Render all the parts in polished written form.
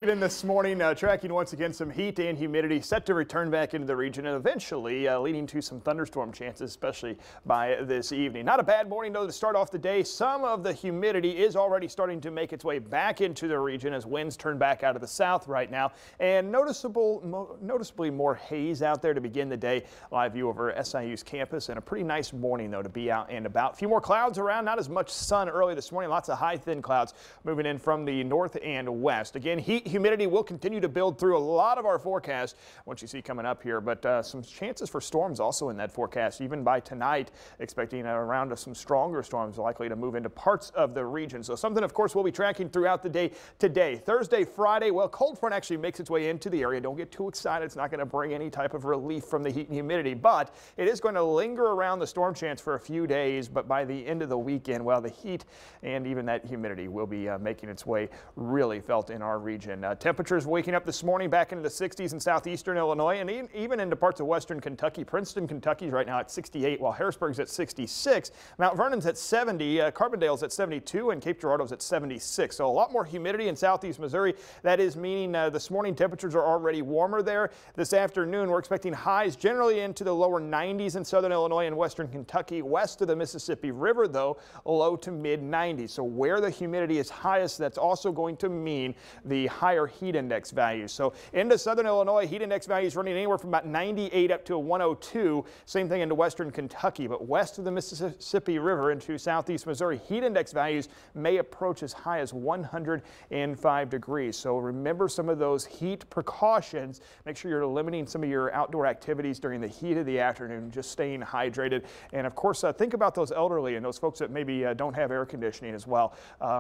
In this morning, tracking once again some heat and humidity set to return back into the region and eventually leading to some thunderstorm chances, especially by this evening. Not a bad morning though to start off the day. Some of the humidity is already starting to make its way back into the region as winds turn back out of the south right now, and noticeably more haze out there to begin the day. Live view over SIU's campus, and a pretty nice morning though to be out and about. A few more clouds around, not as much sun early this morning. Lots of high thin clouds moving in from the north and west. Again, humidity will continue to build through a lot of our forecast, what you see coming up here, but some chances for storms also in that forecast, even by tonight, expecting around some stronger storms likely to move into parts of the region. So something, of course, we'll be tracking throughout the day today. Thursday, Friday, well, cold front actually makes its way into the area. Don't get too excited. It's not going to bring any type of relief from the heat and humidity, but it is going to linger around the storm chance for a few days. But by the end of the weekend, well, the heat and even that humidity will be making its way really felt in our region. Temperatures waking up this morning back into the 60s in southeastern Illinois and even into parts of western Kentucky. Princeton, Kentucky is right now at 68, while Harrisburg's at 66. Mount Vernon's at 70, Carbondale's at 72, and Cape Girardeau's at 76. So a lot more humidity in southeast Missouri. That is meaning this morning temperatures are already warmer there. This afternoon we're expecting highs generally into the lower 90s in southern Illinois and western Kentucky. West of the Mississippi River, though, low to mid 90s. So where the humidity is highest, that's also going to mean the higher heat index values. So into southern Illinois, heat index values running anywhere from about 98 up to a 102. Same thing into western Kentucky, but west of the Mississippi River into southeast Missouri, heat index values may approach as high as 105 degrees. So remember some of those heat precautions. Make sure you're limiting some of your outdoor activities during the heat of the afternoon, just staying hydrated. And of course, think about those elderly and those folks that maybe don't have air conditioning as well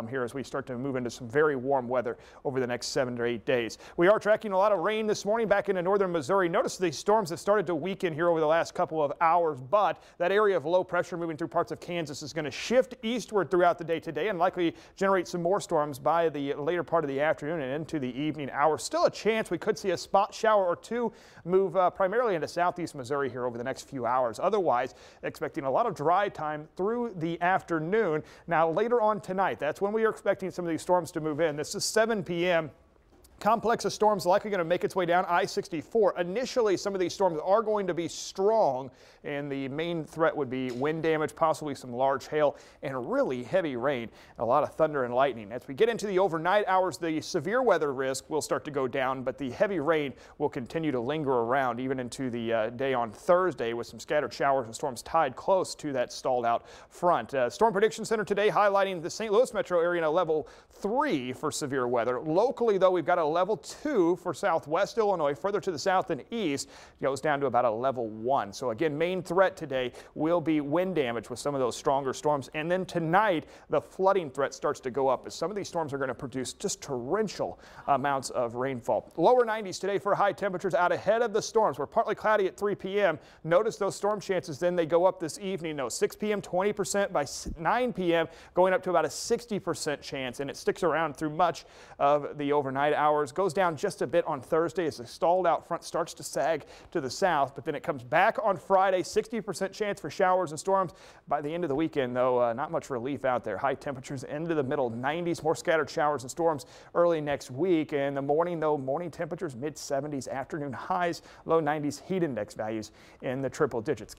here as we start to move into some very warm weather over the next 7 to 8 days. We are tracking a lot of rain this morning back into northern Missouri. Notice these storms have started to weaken here over the last couple of hours, but that area of low pressure moving through parts of Kansas is going to shift eastward throughout the day today and likely generate some more storms by the later part of the afternoon and into the evening hours. Still a chance we could see a spot shower or two move primarily into southeast Missouri here over the next few hours. Otherwise, expecting a lot of dry time through the afternoon. Now later on tonight, that's when we are expecting some of these storms to move in. This is 7 p.m. Complex of storms likely going to make its way down I-64. Initially, some of these storms are going to be strong, and the main threat would be wind damage, possibly some large hail, and really heavy rain. A lot of thunder and lightning. As we get into the overnight hours, the severe weather risk will start to go down, but the heavy rain will continue to linger around even into the day on Thursday, with some scattered showers and storms tied close to that stalled out front. Storm Prediction Center today highlighting the St. Louis metro area in a level 3 for severe weather. Locally, though, we've got a level 2 for southwest Illinois. Further to the south and east, it goes down to about a level 1. So again, main threat today will be wind damage with some of those stronger storms. And then tonight, the flooding threat starts to go up as some of these storms are going to produce just torrential amounts of rainfall. Lower 90s today for high temperatures out ahead of the storms. We're partly cloudy at 3 p.m. Notice those storm chances, then they go up this evening. No, 6 p.m. 20%, by 9 p.m. going up to about a 60% chance, and it sticks around through much of the overnight hours. Goes down just a bit on Thursday as the stalled out front starts to sag to the south, but then it comes back on Friday. 60% chance for showers and storms. By the end of the weekend, though, not much relief out there. High temperatures into the middle 90s, more scattered showers and storms early next week. In the morning, though, morning temperatures mid 70s, afternoon highs, low 90s, heat index values in the triple digits.